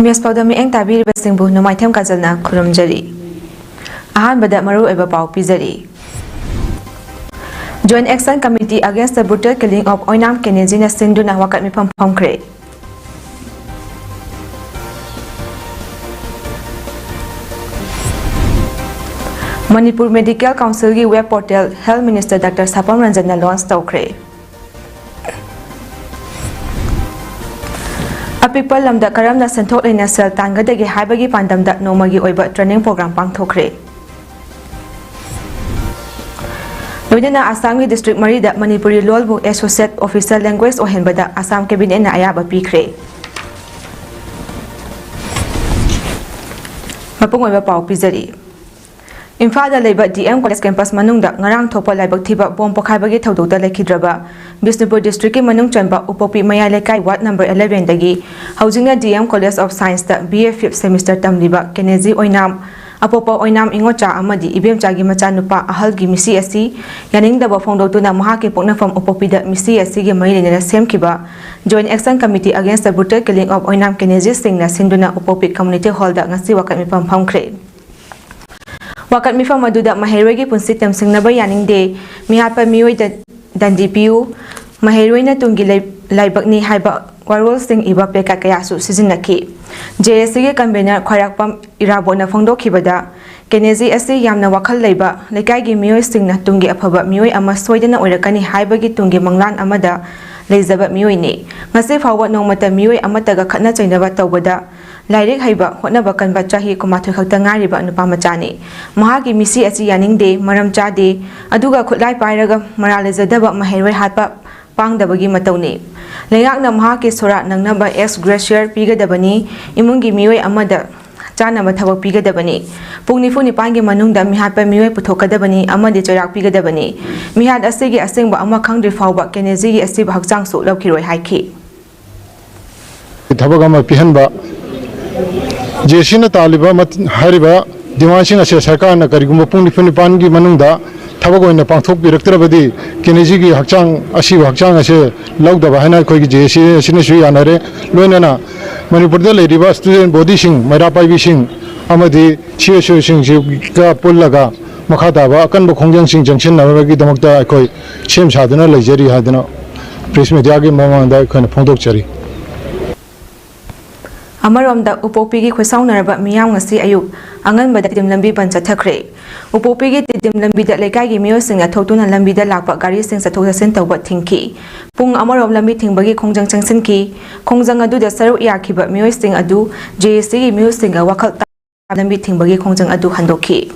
Image ꯄꯥꯎꯗꯝ ꯃꯤꯠꯌꯦꯡ ꯇꯥꯕꯤꯔꯤꯕꯁꯤꯡꯕꯨ ꯅꯣꯡꯃꯥꯏꯊꯦꯝ ꯀꯥꯖꯜꯅ ꯈꯨꯔꯨꯝꯖꯔꯤ꯫ ꯑꯍꯥꯟꯕꯗ ꯃꯔꯨꯑꯣꯏꯕ ꯄꯥꯎ ꯄꯤꯖꯔꯤ꯫ Joint action committee against the brutal killing of Oinam ꯀꯦꯅꯦꯖꯤꯅ ꯁꯤꯟꯗꯨꯅ ꯋꯥꯀꯠ ꯃꯤꯐꯝ ꯐꯝꯈ꯭ꯔꯦ꯫ ꯃꯅꯤꯄꯨꯔ ꯃꯦꯗꯤꯀꯦꯜ ꯀꯥꯎꯟꯁꯤꯜꯒꯤ web portal health minister doctor Sapam ꯔꯟꯖꯟꯅ ꯂꯣꯟꯆ ꯇꯧꯈ꯭ꯔꯦ꯫ ꯑꯄꯤꯛꯄ ꯂꯝꯗ ꯀꯔꯝꯅ ꯁꯦꯟꯊꯣꯛ ꯂꯩꯅ ꯁꯦꯜ ꯇꯥꯟꯒꯗꯒꯦ ꯍꯥꯏꯕꯒꯤ ꯄꯥꯟꯗꯝꯗ ꯅꯣꯡꯃꯒꯤ ꯑꯣꯏꯕ ꯇ꯭ꯔꯦꯅꯤꯡ ꯄ꯭ꯔꯣꯒ꯭ꯔꯥꯝ ꯄꯥꯡꯊꯣꯛꯈ꯭ꯔꯦ꯫ ꯂꯣꯏꯅꯅ ꯑꯁꯥꯝꯒꯤ ꯗꯤꯁꯇ꯭ꯔꯤꯛ 3ꯗ ꯃꯅꯤꯄꯨꯔꯤ ꯂꯣꯜꯕꯨ ꯑꯦꯁꯣꯁꯤꯌꯦꯠ ꯑꯣꯐꯤꯁꯤꯌꯦꯜ ꯂꯦꯡꯒ꯭ꯋꯦꯖ ꯑꯣꯏꯍꯟꯕꯗ ꯑꯁꯥꯝ ꯀꯦꯕꯤꯅꯦꯠꯅ ꯑꯌꯥꯕ ꯄꯤꯈ꯭ꯔꯦ꯫ ꯃꯄꯨꯡ ꯑꯣꯏꯕ ꯄꯥꯎ ꯄꯤꯖꯔꯤ꯫ ꯏꯝꯐꯥꯜꯗ ꯂꯩꯕ ꯗꯤꯑꯦꯝ ꯀꯣꯂꯦꯖ ꯀꯦꯝꯄꯁ ꯃꯅꯨꯡꯗ ꯉꯔꯥꯡ ꯊꯣꯛꯄ ꯂꯥꯏꯕꯛ ꯊꯤꯕ ꯕꯣꯝ ꯄꯣꯈꯥꯏꯕꯒꯤ ꯊꯧꯗꯣꯛꯇ ꯂꯩꯈꯤꯗ꯭ꯔꯕ ꯕꯤꯁꯅꯨꯄꯨꯔ ꯗꯤꯁꯇ꯭ꯔꯤꯛꯀꯤ ꯃꯅꯨꯡ ꯆꯟꯕ ꯎꯄꯣꯛꯄꯤ ꯃꯌꯥꯏ ꯂꯩꯀꯥꯏ ꯋꯥꯔꯗ ꯅꯝꯕꯔ 11ꯗꯒꯤ ꯍꯧꯖꯤꯛꯅ ꯗꯤꯑꯦꯝ ꯀꯣꯂꯦꯖ ꯑꯣꯐ ꯁꯥꯏꯟꯁꯇ BA 5th ꯁꯦꯃꯤꯁꯇꯔ ꯇꯝꯂꯤꯕ ꯀꯦꯅꯦꯖꯤ ꯑꯣꯏꯅꯥꯝ ꯑꯄꯣꯛꯄ ꯑꯣꯏꯅꯥꯝ ꯏꯉꯣꯆꯥ ꯑꯃꯗꯤ ꯏꯕꯦꯝꯆꯥꯒꯤ ꯃꯆꯥꯅꯨꯄꯥ ꯑꯍꯜꯒꯤ ꯃꯤꯁꯤ ꯑꯁꯤ ꯌꯥꯅꯤꯡꯗꯕ ꯐꯣꯡꯗꯣꯛꯇꯨꯅ ꯃꯍꯥꯛꯀꯤ ꯄꯣꯛꯅꯐꯝ ꯎꯄꯣꯛꯄꯤꯗ ꯃꯤꯁꯤ ꯑꯁꯤꯒꯤ ꯃꯔꯤ ꯂꯩꯅꯅ ꯁꯦꯝꯈꯤꯕ joint action committee against the brutal killing of ꯑꯣꯏꯅꯥꯝ ꯀꯦꯅꯦꯖꯤꯁꯤꯡꯅ ꯁꯤꯟꯗꯨꯅ ꯎꯄꯣꯛꯄꯤ ꯀꯝꯃꯨꯅꯤꯇꯤ ꯍꯣꯜꯗ ꯉꯁꯤ ꯋꯥꯀꯠ ꯃꯤꯐꯝ ꯐꯝꯈ꯭ꯔꯦ꯫ ꯋꯥꯀꯠ ꯃꯤꯐꯝ ꯑꯗꯨꯗ ꯃꯍꯩꯔꯣꯏꯒꯤ ꯄꯨꯟꯁꯤ ꯇꯦꯝꯁꯤꯡꯅꯕ ꯌꯥꯅꯤꯡꯗꯦ, ꯃꯤꯍꯥꯠꯄ ꯃꯤꯑꯣꯏꯗ ꯗꯟꯗꯤ ꯄꯤꯌꯨ, ꯃꯍꯩꯔꯣꯏꯅ ꯇꯨꯡꯒꯤ ꯂꯥꯏꯕꯛꯅꯤ ꯍꯥꯏꯕ ꯋꯥꯔꯣꯜꯁꯤꯡ ꯏꯕ ꯄ꯭ꯂꯦꯀꯥꯔꯗ ꯀꯌꯥꯁꯨ ꯁꯤꯖꯤꯟꯅꯈꯤ꯫ JACꯒꯤ ꯀꯟꯚꯦꯅꯔ ꯈ꯭ꯋꯥꯏꯔꯥꯛꯄꯝ ꯏꯔꯥꯕꯣꯠꯅ ꯐꯣꯡꯗꯣꯛꯈꯤꯕꯗ ꯀꯦꯅꯦꯖꯤ ꯑꯁꯤ ꯌꯥꯝꯅ ꯋꯥꯈꯜ ꯂꯩꯕ, ꯂꯩꯀꯥꯏꯒꯤ ꯃꯤꯑꯣꯏꯁꯤꯡꯅ ꯇꯨꯡꯒꯤ ꯑꯐꯕ ꯃꯤꯑꯣꯏ ꯑꯃ ꯁꯣꯏꯗꯅ ꯑꯣꯏꯔꯛꯀꯅꯤ ꯍꯥꯏꯕꯒꯤ ꯇꯨꯡꯒꯤ ꯃꯪꯂꯥꯟ ꯑꯃꯗ ꯂꯩꯖꯕ ꯃꯤꯑꯣꯏꯅꯤ꯫ ꯉꯁꯤ ꯐꯥꯎꯕ ꯅꯣꯡꯃꯇ ꯃꯤꯑꯣꯏ ꯑꯃꯠꯇꯒ ꯈꯠꯅ ꯆꯩꯅꯕ ꯇꯧꯕꯗ ꯂꯥꯏꯔꯤꯛ ꯍꯩꯕ, ꯍꯣꯠꯅꯕ ꯀꯟꯕ ꯆꯍꯤ 12 ꯈꯛꯇ ꯉꯥꯏꯔꯤꯕ ꯅꯨꯄꯥꯃꯆꯥꯅꯤ꯫ ꯃꯍꯥꯛꯀꯤ ꯃꯤꯁꯤ ꯑꯁꯤ ꯌꯥꯅꯤꯡꯗꯦ, ꯃꯔꯝ ꯆꯥꯗꯦ, ꯑꯗꯨꯒ ꯈꯨꯠꯂꯥꯏ ꯄꯥꯏꯔꯒ ꯃꯔꯥꯜ ꯂꯩꯖꯗꯕ ꯃꯍꯩꯔꯣꯏ ꯍꯥꯠꯄ ꯄꯥꯡꯗꯕꯒꯤ ꯃꯇꯧꯅꯤ꯫ ꯂꯩꯉꯥꯛꯅ ꯃꯍꯥꯛꯀꯤ ꯁꯣꯔꯥꯠ ꯅꯪꯅꯕ ꯑꯦꯛꯁ ꯒ꯭ꯔꯦꯁꯤꯌꯔ ꯄꯤꯒꯗꯕꯅꯤ, ꯏꯃꯨꯡꯒꯤ ꯃꯤꯑꯣꯏ ꯑꯃꯗ ꯆꯥꯅꯕ ꯊꯕꯛ ꯄꯤꯒꯗꯕꯅꯤ, ꯄꯨꯡ 94ꯒꯤ ꯃꯅꯨꯡꯗ ꯃꯤꯍꯥꯠꯄ ꯃꯤꯑꯣꯏ ꯄꯨꯊꯣꯛꯀꯗꯕꯅꯤ ꯑꯃꯗꯤ ꯆꯩꯔꯥꯛ ꯄꯤꯒꯗꯕꯅꯤ꯫ ꯃꯤꯍꯥꯠ ꯑꯁꯤꯒꯤ ꯑꯁꯦꯡꯕ ꯑꯃ ꯈꯪꯗ꯭ꯔꯤ ꯐꯥꯎꯕ ꯀꯦꯅꯦꯖꯤꯒꯤ ꯑꯁꯤꯕ ꯍꯛꯆꯥꯡꯁꯨ ꯂꯧꯈꯤꯔꯣꯏ ꯍꯥꯏꯈꯤ꯫ ꯊꯕꯛ ꯑꯃ ꯄꯤꯍꯟꯕ JACꯅ ꯇꯥꯜꯂꯤꯕ ꯍꯥꯏꯔꯤꯕ ꯗꯤꯃꯥꯟꯁꯤꯡ ꯑꯁꯤ ꯁꯔꯀꯥꯔꯅ ꯀꯔꯤꯒꯨꯝꯕ ꯄꯨꯡ 94ꯒꯤ ꯃꯅꯨꯡꯗ ꯊꯕꯛ ꯑꯣꯏꯅ ꯄꯥꯡꯊꯣꯛꯄꯤꯔꯛꯇ꯭ꯔꯕꯗꯤ ꯀꯦꯅꯦꯖꯤꯒꯤ ꯍꯛꯆꯥꯡ ꯑꯁꯤꯕ ꯍꯛꯆꯥꯡ ꯑꯁꯤ ꯂꯧꯗꯕ ꯍꯥꯏꯅ ꯑꯩꯈꯣꯏꯒꯤ JAC ꯑꯁꯤꯅꯁꯨ ꯌꯥꯅꯔꯦ꯫ ꯂꯣꯏꯅꯅ ꯃꯅꯤꯄꯨꯔꯗ ꯂꯩꯔꯤꯕ ꯁ꯭ꯇꯨꯗꯦꯟꯠ ꯕꯣꯗꯤꯁꯤꯡ, ꯃꯩꯔꯥ ꯄꯥꯏꯕꯤꯁꯤꯡ ꯑꯃꯗꯤ CSOꯁꯤꯡꯒ ꯄꯨꯜꯂꯒ ꯃꯈꯥ ꯇꯥꯕ ꯑꯀꯟꯕ ꯈꯣꯡꯖꯪꯁꯤꯡ ꯆꯪꯁꯤꯟꯅꯕꯒꯤꯗꯃꯛꯇ ꯑꯩꯈꯣꯏ ꯁꯦꯝ ꯁꯥꯗꯨꯅ ꯂꯩꯖꯔꯤ ꯍꯥꯏꯗꯨꯅ ꯄ꯭ꯔꯦꯁ ꯃꯤꯗꯤꯌꯥꯒꯤ ꯃꯃꯥꯡꯗ ꯑꯩꯈꯣꯏꯅ ꯐꯣꯡꯗꯣꯛꯆꯔꯤ꯫ ꯑꯃꯔꯣꯝꯗ ꯎꯄꯣꯛꯄꯤꯒꯤ ꯈꯣꯏꯁꯥꯎꯅꯔꯕ ꯃꯤꯌꯥꯝ ꯉꯁꯤ ꯑꯌꯨꯛ ꯑꯉꯟꯕꯗ ꯇꯤꯗꯤꯝ ꯂꯝꯕꯤ ꯕꯟꯗ ꯆꯠꯊꯈ꯭ꯔꯦ꯫ ꯎꯄꯣꯛꯄꯤꯒꯤ ꯇꯤꯗꯤꯝ ꯂꯝꯕꯤꯗ ꯂꯩꯀꯥꯏꯒꯤ ꯃꯤꯑꯣꯏꯁꯤꯡꯅ ꯊꯣꯛꯇꯨꯅ ꯂꯝꯕꯤꯗ ꯂꯥꯛꯄ ꯒꯥꯔꯤꯁꯤꯡ ꯆꯠꯊꯣꯛ ꯆꯠꯁꯤꯟ ꯇꯧꯕ ꯊꯤꯡꯈꯤ꯫ ꯄꯨꯡ ꯑꯃꯔꯣꯝ ꯂꯝꯕꯤ ꯊꯤꯡꯕꯒꯤ ꯈꯣꯡꯖꯪ ꯆꯪꯁꯤꯟꯈꯤ꯫ ꯈꯣꯡꯖꯪ ꯑꯗꯨꯗ ꯁꯔꯨꯛ ꯌꯥꯈꯤꯕ ꯃꯤꯑꯣꯏꯁꯤꯡ ꯑꯗꯨ JACꯒꯤ ꯃꯤꯑꯣꯏꯁꯤꯡꯒ ꯋꯥꯈꯜ ꯇꯥꯅ ꯂꯝꯕꯤ ꯊꯤꯡꯕꯒꯤ ꯈꯣꯡꯖꯪ ꯑꯗꯨ ꯍꯟꯗꯣꯛꯈꯤ꯫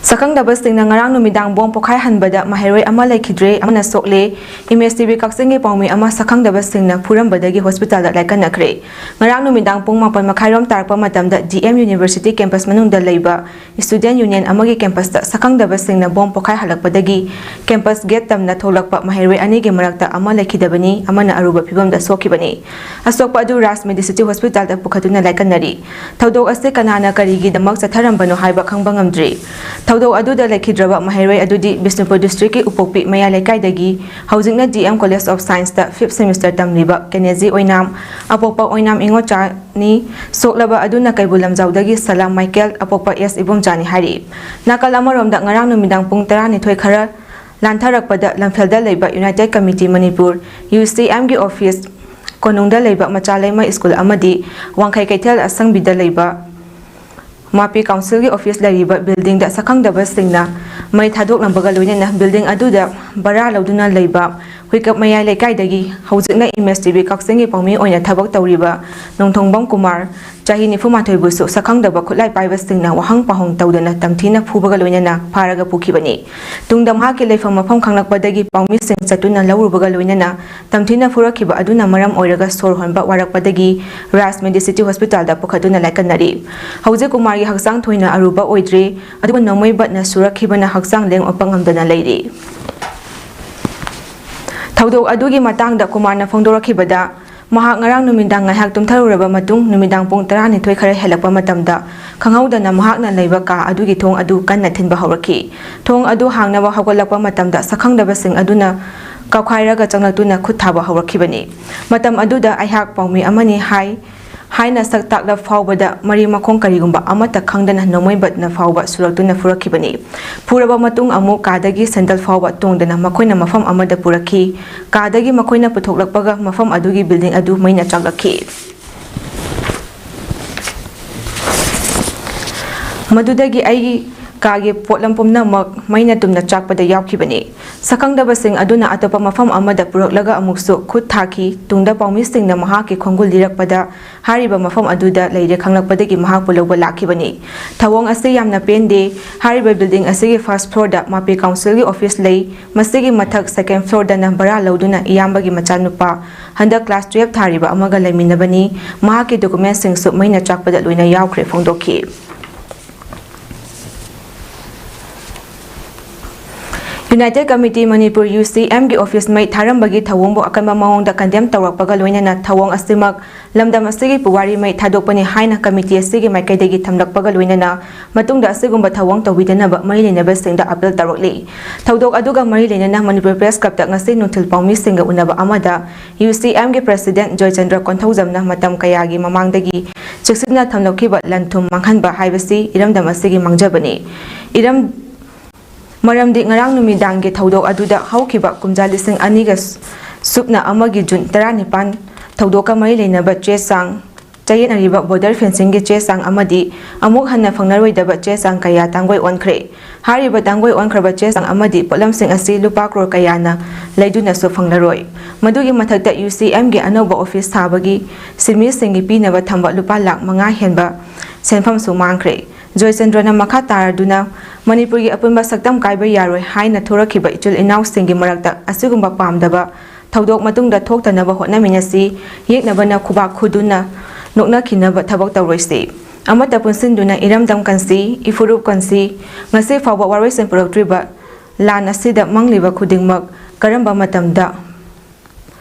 ꯁꯛꯈꯪꯗꯕꯁꯤꯡꯅ ꯉꯔꯥꯡ ꯅꯨꯃꯤꯗꯥꯡ ꯕꯣꯝ ꯄꯣꯈꯥꯏꯍꯟꯕꯗ ꯃꯍꯩꯔꯣꯏ ꯑꯃ ꯂꯩꯈꯤꯗ꯭ꯔꯦ, ꯑꯃꯅ ꯁꯣꯛꯂꯦ꯫ ꯏꯃꯦꯖ TV ꯀꯛꯆꯤꯡꯒꯤ ꯄꯥꯎꯃꯤ ꯑꯃ ꯁꯛꯈꯪꯗꯕꯁꯤꯡꯅ ꯐꯨꯔꯝꯕꯗꯒꯤ ꯍꯣꯁꯄꯤꯇꯥꯜꯗ ꯂꯥꯏꯀꯠꯅꯈ꯭ꯔꯦ꯫ ꯉꯔꯥꯡ ꯅꯨꯃꯤꯗꯥꯡ ꯄꯨꯡ 4:30 ꯇꯥꯔꯛꯄ ꯃꯇꯝꯗ DM ꯌꯨꯅꯤꯚꯔꯁꯤꯇꯤ ꯀꯦꯝꯄꯁ ꯃꯅꯨꯡꯗ ꯂꯩꯕ ꯁ꯭ꯇꯨꯗꯦꯟꯠ ꯌꯨꯅꯤꯌꯟ ꯑꯃꯒꯤ ꯀꯦꯝꯄꯁꯇ ꯁꯛꯈꯪꯗꯕꯁꯤꯡꯅ ꯕꯣꯝ ꯄꯣꯈꯥꯏꯍꯜꯂꯛꯄꯗꯒꯤ ꯀꯦꯝꯄꯁ ꯒꯦꯠ ꯇꯝꯅ ꯊꯣꯛꯂꯛꯄ ꯃꯍꯩꯔꯣꯏ ꯑꯅꯤꯒꯤ ꯃꯔꯛꯇ ꯑꯃ ꯂꯩꯈꯤꯗꯕꯅꯤ, ꯑꯃꯅ ꯑꯔꯨꯕ ꯐꯤꯚꯝꯗ ꯁꯣꯛꯈꯤꯕꯅꯤ꯫ ꯑꯁꯣꯛꯄ ꯑꯗꯨ ꯔꯥꯖ ꯃꯦꯗꯤꯁꯤꯇꯤ ꯍꯣꯁꯄꯤꯇꯥꯜꯗ ꯄꯨꯈꯠꯇꯨꯅ ꯂꯥꯏꯀꯠꯅꯔꯤ꯫ ꯊꯧꯗꯣꯛ ꯑꯁꯤ ꯀꯅꯥꯅ ꯀꯔꯤꯒꯤꯗꯃꯛ ꯆꯠꯊꯔꯝꯕꯅꯣ ꯍꯥꯏꯕ ꯈꯪꯕ ꯉꯝꯗ꯭ꯔꯤ꯫ ꯊꯧꯗꯣꯛ ꯑꯗꯨꯗ ꯂꯩꯈꯤꯗ꯭ꯔꯕ ꯃꯍꯩꯔꯣꯏ ꯑꯗꯨꯗꯤ ꯕꯤꯁꯅꯨꯄꯨꯔ ꯗꯤꯁꯇ꯭ꯔꯤꯛꯀꯤ ꯎꯄꯣꯛꯄꯤ ꯃꯌꯥꯏ ꯂꯩꯀꯥꯏꯗꯒꯤ ꯍꯧꯖꯤꯛꯅ DM ꯀꯣꯂꯦꯖ ꯑꯣꯐ ꯁꯥꯏꯟꯁꯇ 5th ꯁꯦꯃꯤꯁꯇꯔ ꯇꯝꯂꯤꯕ ꯀꯦꯅꯦꯖꯤ ꯑꯣꯏꯅꯥꯝ ꯑꯄꯣꯛꯄ ꯑꯣꯏꯅꯥꯝ ꯏꯉꯣꯆꯥꯅꯤ꯫ ꯁꯣꯛꯂꯕ ꯑꯗꯨꯅ ꯀꯩꯕꯨꯜ ꯂꯝꯖꯥꯎꯗꯒꯤ ꯁꯂꯥꯝ ꯃꯥꯏꯀꯦꯜ ꯑꯄꯣꯛꯄ S ꯏꯕꯣꯝꯆꯥꯅꯤ ꯍꯥꯏꯔꯤ꯫ ꯅꯥꯀꯜ ꯑꯃꯔꯣꯝꯗ ꯉꯔꯥꯡ ꯅꯨꯃꯤꯗꯥꯡ ꯄꯨꯡ 12 ꯈꯔ ꯂꯥꯟꯊꯔꯛꯄꯗ ꯂꯝꯐꯦꯜꯗ ꯂꯩꯕ ꯌꯨꯅꯥꯏꯇꯦꯗ ꯀꯝꯃꯤꯇꯤ ꯃꯅꯤꯄꯨꯔ UCMꯒꯤ ꯑꯣꯐꯤꯁ, ꯀꯣꯅꯨꯡꯗ ꯂꯩꯕ ꯃꯆꯥꯂꯩꯃ ꯁ꯭ꯀꯨꯜ ꯑꯃꯗꯤ ꯋꯥꯡꯈꯩ ꯀꯩꯊꯦꯜ ꯑꯁꯪꯕꯤꯗ ꯂꯩꯕ ꯃꯥꯄꯤ ꯀꯥꯎꯟꯁꯤꯜꯒꯤ ꯑꯣꯐꯤꯁ ꯂꯩꯔꯤꯕ ꯕꯤꯜꯗꯤꯡꯗ ꯁꯛꯈꯪꯗꯕꯁꯤꯡꯅ ꯃꯩ ꯊꯥꯗꯣꯛꯂꯝꯕꯒ ꯂꯣꯏꯅꯅ ꯕꯤꯜꯗꯤꯡ ꯑꯗꯨꯗ ꯕꯔꯥ ꯂꯧꯗꯨꯅ ꯂꯩꯕ ꯍꯨꯏꯀꯞ ꯃꯌꯥꯏ ꯂꯩꯀꯥꯏꯗꯒꯤ ꯍꯧꯖꯤꯛꯅ ꯏꯃꯦꯖ TV ꯀꯛꯆꯤꯡꯒꯤ ꯄꯥꯎꯃꯤ ꯑꯣꯏꯅ ꯊꯕꯛ ꯇꯧꯔꯤꯕ ꯅꯣꯡꯊꯣꯡꯕꯝ ꯀꯨꯃꯥꯔ, ꯆꯍꯤ 94ꯕꯨꯁꯨ ꯁꯛꯈꯪꯗꯕ ꯈꯨꯠꯂꯥꯏ ꯄꯥꯏꯕꯁꯤꯡꯅ ꯋꯥꯍꯪ ꯄꯥꯎꯍꯪ ꯇꯧꯗꯅ ꯇꯝꯊꯤꯅ ꯐꯨꯕꯒ ꯂꯣꯏꯅꯅ ꯐꯥꯔꯒ ꯄꯨꯈꯤꯕꯅꯤ꯫ ꯇꯨꯡꯗ ꯃꯍꯥꯛꯀꯤ ꯂꯩꯐꯝ ꯃꯐꯝ ꯈꯪꯂꯛꯄꯗꯒꯤ ꯄꯥꯎꯃꯤꯁꯤꯡ ꯆꯠꯇꯨꯅ ꯂꯧꯔꯨꯕꯒ ꯂꯣꯏꯅꯅ ꯇꯝꯊꯤꯅ ꯐꯨꯔꯛꯈꯤꯕ ꯑꯗꯨꯅ ꯃꯔꯝ ꯑꯣꯏꯔꯒ ꯁꯣꯔ ꯍꯣꯟꯕ ꯋꯥꯔꯛꯄꯗꯒꯤ ꯔꯥꯖ ꯃꯦꯗꯤꯁꯤꯇꯤ ꯍꯣꯁꯄꯤꯇꯥꯜꯗ ꯄꯨꯈꯠꯇꯨꯅ ꯂꯥꯏꯀꯠꯅꯔꯤ꯫ ꯍꯧꯖꯤꯛ ꯀꯨꯃꯥꯔꯒꯤ ꯍꯛꯆꯥꯡ ꯊꯣꯏꯅ ꯑꯔꯨꯕ ꯑꯣꯏꯗ꯭ꯔꯤ, ꯑꯗꯨꯕꯨ ꯅꯣꯡꯃꯩ ꯕꯠꯅ ꯁꯨꯔꯛꯈꯤꯕꯅ ꯍꯛꯆꯥꯡ ꯂꯦꯡ-ꯑꯣꯠꯄ ꯉꯝꯗꯅ ꯂꯩꯔꯤ꯫ ꯊꯧꯗꯣꯛ ꯑꯗꯨꯒꯤ ꯃꯇꯥꯡꯗ ꯀꯨꯃꯥꯔꯅ ꯐꯣꯡꯗꯣꯔꯛꯈꯤꯕꯗ ꯃꯍꯥꯛ ꯉꯔꯥꯡ ꯅꯨꯃꯤꯗꯥꯡ ꯉꯥꯏꯍꯥꯛ ꯇꯨꯝꯊꯔꯨꯔꯕ ꯃꯇꯨꯡ ꯅꯨꯃꯤꯗꯥꯡ ꯄꯨꯡ 12 ꯈꯔ ꯍꯦꯜꯂꯛꯄ ꯃꯇꯝꯗ ꯈꯪꯍꯧꯗꯅ ꯃꯍꯥꯛꯅ ꯂꯩꯕ ꯀꯥ ꯑꯗꯨꯒꯤ ꯊꯣꯡ ꯑꯗꯨ ꯀꯟꯅ ꯊꯤꯟꯕ ꯍꯧꯔꯛꯈꯤ꯫ ꯊꯣꯡ ꯑꯗꯨ ꯍꯥꯡꯅꯕ ꯍꯧꯒꯠꯂꯛꯄ ꯃꯇꯝꯗ ꯁꯛꯈꯪꯗꯕꯁꯤꯡ ꯑꯗꯨꯅ ꯀꯥꯎꯈꯥꯏꯔꯒ ꯆꯪꯂꯛꯇꯨꯅ ꯈꯨꯠ ꯊꯥꯕ ꯍꯧꯔꯛꯈꯤꯕꯅꯤ ꯃꯇꯝ ꯑꯗꯨꯗ ꯑꯩꯍꯥꯛ ꯄꯥꯎꯃꯤ ꯑꯃꯅꯤ ꯍꯥꯏꯅ ꯁꯛ ꯇꯥꯛꯂ ꯐꯥꯎꯕꯗ ꯃꯔꯤ ꯃꯈꯣꯡ ꯀꯔꯤꯒꯨꯝꯕ ꯑꯃꯠꯇ ꯈꯪꯗꯅ ꯅꯣꯡꯃꯩꯕꯠꯅ ꯐꯥꯎꯕ ꯁꯨꯔꯛꯇꯨꯅ ꯐꯨꯔꯛꯈꯤꯕꯅꯤ ꯐꯨꯔꯕ ꯃꯇꯨꯡ ꯑꯃꯨꯛ ꯀꯥꯗꯒꯤ ꯁꯦꯟꯗꯜ ꯐꯥꯎꯕ ꯇꯣꯡꯗꯅ ꯃꯈꯣꯏꯅ ꯃꯐꯝ ꯑꯃꯗ ꯄꯨꯔꯛꯈꯤ ꯀꯥꯗꯒꯤ ꯃꯈꯣꯏꯅ ꯄꯨꯊꯣꯛꯂꯛꯄꯒ ꯃꯐꯝ ꯑꯗꯨꯒꯤ ꯕꯤꯜꯗꯤꯡ ꯑꯗꯨ ꯃꯩꯅ ꯆꯥꯛꯂꯛꯈꯤ ꯃꯗꯨꯗꯒꯤ ꯑꯩꯒꯤ ꯀꯥꯒꯤ ꯄꯣꯠꯂꯝ ꯄꯨꯝꯅꯃꯛ ꯃꯩꯅ ꯇꯨꯝꯅ ꯆꯥꯛꯄꯗ ꯌꯥꯎꯈꯤꯕꯅꯤ ꯁꯛꯈꯪꯗꯕꯁꯤꯡ ꯑꯗꯨꯅ ꯑꯇꯣꯞꯄ ꯃꯐꯝ ꯑꯃꯗ ꯄꯨꯔꯛꯂꯒ ꯑꯃꯨꯛꯁꯨ ꯈꯨꯠ ꯊꯥꯈꯤ ꯇꯨꯡꯗ ꯄꯥꯎꯃꯤꯁꯤꯡꯅ ꯃꯍꯥꯛꯀꯤ ꯈꯣꯡꯒꯨꯜ ꯂꯤꯔꯛꯄꯗ ꯍꯥꯏꯔꯤꯕ ꯃꯐꯝ ꯑꯗꯨꯗ ꯂꯩꯔꯦ ꯈꯪꯂꯛꯄꯗꯒꯤ ꯃꯍꯥꯛꯄꯨ ꯂꯧꯕ ꯂꯥꯛꯈꯤꯕꯅꯤ ꯊꯧꯑꯣꯡ ꯑꯁꯤ ꯌꯥꯝꯅ ꯄꯦꯟꯗꯦ ꯍꯥꯏꯔꯤꯕ ꯕꯤꯜꯗꯤꯡ ꯑꯁꯤꯒꯤ ꯐꯥꯔꯁꯠ ꯐ꯭ꯂꯣꯔꯗ ꯃꯄꯤ ꯀꯥꯎꯟꯁꯤꯜꯒꯤ ꯑꯣꯐꯤꯁ ꯂꯩ ꯃꯁꯤꯒꯤ ꯃꯊꯛ ꯁꯦꯀꯦꯟ ꯐ꯭ꯂꯣꯔꯗꯅ ꯕꯔꯥ ꯂꯧꯗꯨꯅ ꯏꯌꯥꯝꯕꯒꯤ ꯃꯆꯥꯅꯨꯄꯥ ꯍꯟꯗꯛ ꯀ꯭ꯂꯥꯁ 12 ꯊꯥꯔꯤꯕ ꯑꯃꯒ ꯂꯩꯃꯤꯟꯅꯕꯅꯤ ꯃꯍꯥꯛꯀꯤ ꯗꯣꯀꯨꯃꯦꯟꯠꯁꯤꯡꯁꯨ ꯃꯩꯅ ꯆꯥꯛꯄꯗ ꯂꯣꯏꯅ ꯌꯥꯎꯈ꯭ꯔꯦ ꯐꯣꯡꯗꯣꯛꯈꯤ ꯌꯨꯅꯥꯏꯇꯦꯗ ꯀꯃꯤꯇꯤ ꯃꯅꯤꯄꯨꯔ UCMꯒꯤ ꯑꯣꯐꯤꯁ ꯃꯩ ꯊꯥꯔꯝꯕꯒꯤ ꯊꯧꯑꯣꯡꯕꯨ ꯑꯀꯟꯕ ꯃꯑꯣꯡꯗ ꯀꯟꯗꯦꯝ ꯇꯧꯔꯛꯄꯒ ꯂꯣꯏꯅꯅ ꯊꯧꯑꯣꯡ ꯑꯁꯤꯃꯛ ꯂꯝꯗꯝ ꯑꯁꯤꯒꯤ ꯄꯨꯋꯥꯔꯤ ꯃꯩ ꯊꯥꯗꯣꯛꯄꯅꯤ ꯍꯥꯏꯅ ꯀꯃꯤꯇꯤ ꯑꯁꯤꯒꯤ ꯃꯥꯏꯀꯩꯗꯒꯤ ꯊꯝꯂꯛꯄꯒ ꯂꯣꯏꯅꯅ ꯃꯇꯨꯡꯗ ꯑꯁꯤꯒꯨꯝꯕ ꯊꯧꯑꯣꯡ ꯇꯧꯕꯤꯗꯅꯕ ꯃꯔꯤ ꯂꯩꯅꯕꯁꯤꯡꯗ ꯑꯄꯤꯜ ꯇꯧꯔꯛꯂꯤ ꯊꯧꯗꯣꯛ ꯑꯗꯨꯒ ꯃꯔꯤ ꯂꯩꯅꯅ ꯃꯅꯤꯄꯨꯔ ꯄ꯭ꯔꯦꯁ ꯀ꯭ꯂꯕꯇ ꯉꯁꯤ ꯅꯨꯡꯊꯤꯜ ꯄꯥꯎꯃꯤꯁꯤꯡꯒ ꯎꯅꯕ ꯑꯃꯗ UCMꯒꯤ ꯄ꯭ꯔꯦꯁꯤꯗꯦꯟꯠ ꯖꯣꯏꯆꯟꯗ꯭ꯔ ꯀꯣꯟꯊꯧꯖꯝꯅ ꯃꯇꯝ ꯀꯌꯥꯒꯤ ꯃꯃꯥꯡꯗꯒꯤ ꯆꯦꯛꯁꯤꯟꯅ ꯊꯝꯂꯛꯈꯤꯕ ꯂꯟ ꯊꯨꯝ ꯃꯥꯡꯍꯟꯕ ꯍꯥꯏꯕꯁꯤ ꯏꯔꯝꯗꯝ ꯑꯁꯤꯒꯤ ꯃꯥꯡꯖꯕꯅꯤ ꯃꯔꯝꯗꯤ ꯉꯔꯥꯡ ꯅꯨꯃꯤꯗꯥꯡꯒꯤ ꯊꯧꯗꯣꯛ ꯑꯗꯨꯗ ꯍꯧꯈꯤꯕ ꯀꯨꯝꯖꯥ 2002 ꯖꯨꯟ 19 ꯊꯧꯗꯣꯛꯀ ꯃꯔꯤ ꯂꯩꯅꯕ ꯆꯦ ꯆꯥꯡ ꯆꯌꯦꯠꯅꯔꯤꯕ ꯕꯣꯔꯗꯔ ꯐꯦꯟꯁꯤꯡꯒꯤ ꯆꯦ ꯆꯥꯡ ꯑꯃꯗꯤ ꯑꯃꯨꯛ ꯍꯟꯅ ꯐꯪꯂꯔꯣꯏꯗꯕ ꯆꯦ ꯆꯥꯡ ꯀꯌꯥ ꯇꯥꯡꯒꯣꯏ ꯑꯣꯟꯈ꯭ꯔꯦ ꯍꯥꯏꯔꯤꯕ ꯇꯥꯡꯒꯣꯏ ꯑꯣꯟꯈ꯭ꯔꯕ ꯆꯦ ꯆꯥꯡ ꯑꯃꯗꯤ ꯄꯣꯠꯂꯝꯁꯤꯡ ꯑꯁꯤ ꯂꯨꯄꯥ ꯀ꯭ꯔꯣꯔ ꯀꯌꯥꯅ ꯂꯩꯗꯨꯅꯁꯨ ꯐꯪꯂꯔꯣꯏ ꯃꯗꯨꯒꯤ ꯃꯊꯛꯇ UCMꯒꯤ ꯑꯅꯧꯕ ꯑꯣꯐꯤꯁ ꯁꯥꯕꯒꯤ ꯁꯤꯟꯃꯤꯁꯤꯡꯒꯤ ꯄꯤꯅꯕ ꯊꯝꯕ ꯂꯨꯄꯥ ꯂꯥꯈ 5 ꯍꯦꯟꯕ ꯁꯦꯟꯐꯝꯁꯨ ꯃꯥꯡꯈ꯭ꯔꯦ ꯖꯣꯏꯆꯟꯗ꯭ꯔꯅ ꯃꯈꯥ ꯇꯥꯔꯗꯨꯅ ꯃꯅꯤꯄꯨꯔꯒꯤ ꯑꯄꯨꯟꯕ ꯁꯛꯇꯝ ꯀꯥꯏꯕ ꯌꯥꯔꯣꯏ ꯍꯥꯏꯅ ꯊꯣꯔꯛꯈꯤꯕ ꯏꯆꯤꯜ ꯏꯅꯥꯎꯁꯤꯡꯒꯤ ꯃꯔꯛꯇ ꯑꯁꯤꯒꯨꯝꯕ ꯄꯥꯝꯗꯕ ꯊꯧꯗꯣꯛ ꯃꯇꯨꯡꯗ ꯊꯣꯛꯇꯅꯕ ꯍꯣꯠꯅꯃꯤꯟꯅꯁꯤ ꯌꯦꯛꯅꯕꯅ ꯈꯨꯕꯥꯛ ꯈꯨꯗꯨꯅ ꯅꯣꯛꯅꯈꯤꯅꯕ ꯊꯕꯛ ꯇꯧꯔꯣꯏꯁꯤ ꯑꯃꯠꯇ ꯄꯨꯟꯁꯤꯟꯗꯨꯅ ꯏꯔꯝꯗꯝ ꯀꯟꯁꯤ ꯏꯐꯨꯔꯨꯞ ꯀꯟꯁꯤ ꯉꯁꯤ ꯐꯥꯎꯕ ꯋꯥꯔꯣꯏꯁꯤꯟ ꯄꯨꯔꯛꯇ꯭ꯔꯤꯕ ꯂꯥꯟ ꯑꯁꯤꯗ ꯃꯪꯂꯤꯕ ꯈꯨꯗꯤꯡꯃꯛ ꯀꯔꯝꯕ ꯃꯇꯝꯗ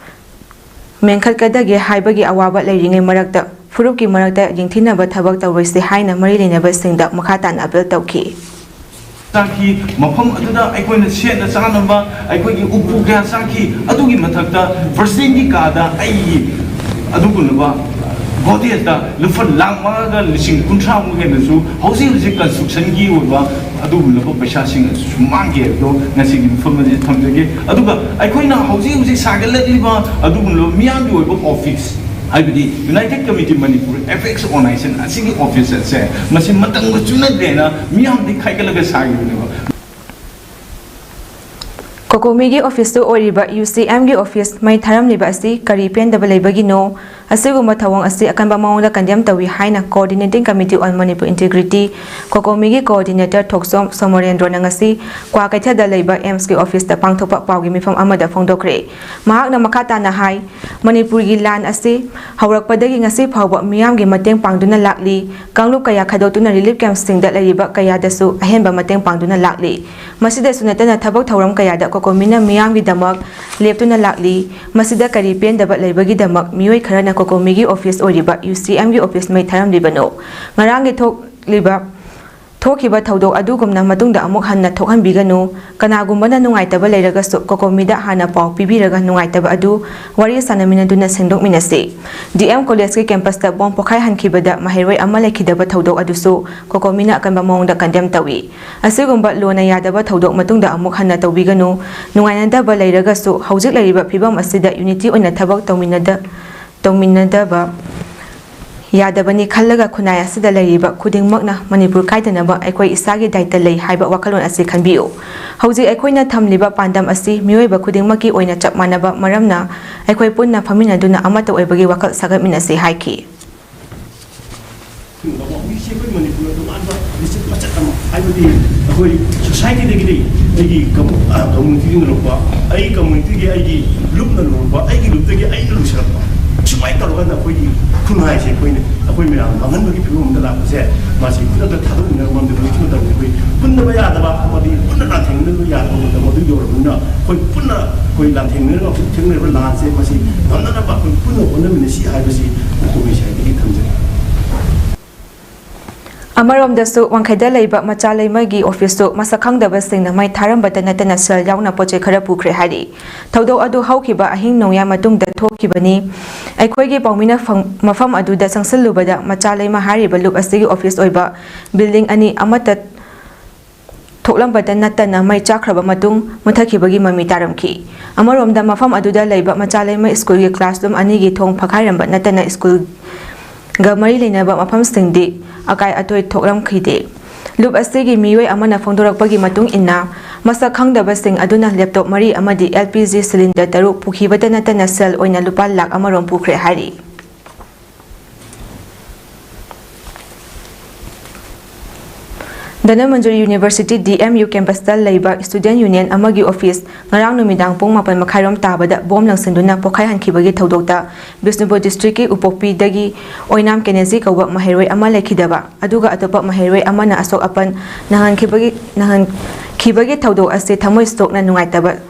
ꯃꯦꯟꯈꯠꯀꯗꯒꯦ ꯍꯥꯏꯕꯒꯤ ꯑꯋꯥꯕ ꯂꯩꯔꯤꯉꯩ ꯃꯔꯛꯇ ꯐꯨꯔꯨꯞꯀꯤ ꯃꯔꯛꯇ ꯌꯦꯡꯊꯤꯅꯕ ꯊꯕꯛ ꯇꯧꯔꯣꯏꯁꯤ ꯍꯥꯏꯅ ꯃꯔꯤ ꯂꯩꯅꯕꯁꯤꯡꯗ ꯃꯈꯥ ꯇꯥꯅ ꯑꯄꯤꯜ ꯇꯧꯈꯤ ꯆꯥꯈꯤ ꯃꯐꯝ ꯑꯗꯨꯗ ꯑꯩꯈꯣꯏꯅ ꯁꯦꯠꯅ ꯆꯥꯅꯕ ꯑꯩꯈꯣꯏꯒꯤ ꯎꯄꯨ ꯀꯌꯥ ꯆꯥꯈꯤ ꯑꯗꯨꯒꯤ ꯃꯊꯛꯇ ꯄ꯭ꯔꯁꯤꯗꯦꯟꯠꯀꯤ ꯀꯥꯗ ꯑꯩꯒꯤ ꯑꯗꯨꯒꯨꯝꯂꯕ ꯍꯣꯇꯦꯜꯗ ꯂꯨꯄꯥ ꯂꯥꯈ 50,000 ꯍꯦꯟꯅꯁꯨ ꯍꯧꯖꯤꯛ ꯀꯟꯁꯇ꯭ꯔꯛꯁꯟꯒꯤ ꯑꯣꯏꯕ ꯑꯗꯨꯒꯨꯝꯂꯕ ꯄꯩꯁꯥꯁꯤꯡ ꯑꯗꯨꯁꯨ ꯃꯥꯡꯈꯤ ꯍꯥꯏꯕꯗꯣ ꯉꯁꯤꯒꯤ ꯃꯐꯝ ꯑꯁꯤꯗ ꯊꯝꯖꯒꯦ ꯑꯗꯨꯒ ꯑꯩꯈꯣꯏꯅ ꯍꯧꯖꯤꯛ ꯁꯥꯒꯠꯂꯛꯂꯤꯕ ꯑꯗꯨꯒꯨꯝꯂꯕ ꯃꯤꯌꯥꯝꯒꯤ ꯑꯣꯏꯕ ꯑꯣꯐꯤꯁ हाइबदी united committee Manipur apex organisation असिगी ऑफिस से मसी मतंग चुनदेना मियाम दि खाइगलगा सागिनेबा कोकोमीगी ऑफिस UCMगी ऑफिस मई थारमलिबा असि करी पेंदबा लेबगिनो असिगुम्बा थवंग असि अकनबा मावंगदा कंडेम तवी हाइना coordinating committee on Manipur integrity कोकोमीगी कोऑर्डिनेटर थोक्सोम सोमरेंद्र नंगसी क्वा कैथादा लेबा एम्स की ऑफिस ता पांगथोपा पावगी मिफम अमदा फोंदोखरे महाकना मखाताना हाई मणिपुरगी लान असि हौरकपदगी ngasi फावबा मियामगी मतेंग पांगदुना लाकली कांगलुप कया खादोतुना रिलीफ कैंप सिंगदा लेरिबा कयादसु अहेनबा मतेंग पांगदुना लाकली मसिदसु नतना थबक थौरम कयादा कोकोमीना मियामगी दमक लेपतुना लाकली मसिदा करी पेंदबा लेबगी दमक मियोय खरना कोकोमीगी ऑफिस ओरिबा UCMगी ऑफिस मै थारमलिबनो ngaranggi thokliba थोखिबा थौदोक अदुगुमना मतुंगदा अमुक हन्ना थोखनबिगनु कनागुम्बना नुंगाइतबा लेरगसु कोकोमीदा हाना पाव पिबिरगा नुंगाइतबा अदु वरि सानमिनदुना सेंदोकमिनसि DM कॉलेज के कैंपस ता बॉम्ब पोखाय हनखिबदा माहेरोय अमा लेखिदबा थौदोक अदुसु कोकोमीना अकनबा मौंगदा कंडेम तवी असिगुम्बा लोना यादबा थौदोक मतुंगदा अमुक हन्ना तौबिगनु नुंगाइनदबा लेरगसु हौजिक लेरिबा फिबम असिदा यूनिटी ओइना थबक तौमिनदबा यादबनी खल्लगा खुनाय असिदा लेरिबा खुदिंगमकना मणिपुर काइदनबा अखोय इसागी दायित्व लई हाइबा वखलोन असि खनबियो हौजिक अखोयना थमलिबा पांडम असि मियोयबा खुदिंगमकी ओइना चप मानबा मरमना अखोय पुन्ना फमिनदुना अमत ओइबगी वखल सगमिनसि हाइखि सुमाय तौरगना अखोई खुनाय से कोई अखोई मेरा मंगन बगी फिल्म दा लापसे मासी पुना दा थादो न मम दे बिचु दा कोई पुन्ना बया दबा मदी पुन्ना ना थेंग न या दा मदु योर पुन्ना कोई पुन्ना कोई ला थेंग न थेंग न ला से मासी नंदा ना बा कोई पुन्ना ओन मिने सी हाय बसी कोई से दी थमजे Amarom Wankhaida Laiba Machalai Magi office to Masakanga Basing, my Tarambata Natana Sel Yauna Poche Karapu Hari. Todo Adu Haukiba, Ahing no Yamatung the Tokibani. I Quagi Baumina Mafam Adu da Sansalubada, Machalai Mahari Balup a city office oiba, building any Amata Toklambata Natana, my Chakraba Matung, Mutakibagi Mami Taramki. Amarom da Mafam Aduda Laiba Machalai my school classroom Anigi Tong Pakaram but Natana school Gamari Linaba Mapam Stingdi. Akai atoi thokram khide lup asigi miwei amana phongdorakpagi matung inna masa khangdaba sing aduna laptop mari amadi LPG cylinder taru pukhibata natana sel oina lupa lakh amarom pukhre hari Danamanjuri University DMU campus tal laiba student union amagi office ngarang numidang pung mapan makhairom tabada bom langsinduna pokhai hankhibagi thodokta Bisnupur district ki upokpi dagi oinam kenezi kawba maheroi ama lekhidaba aduga atopa maheroi amana asok apan nahan khibagi thodok ase thamoi stok na nungaitaba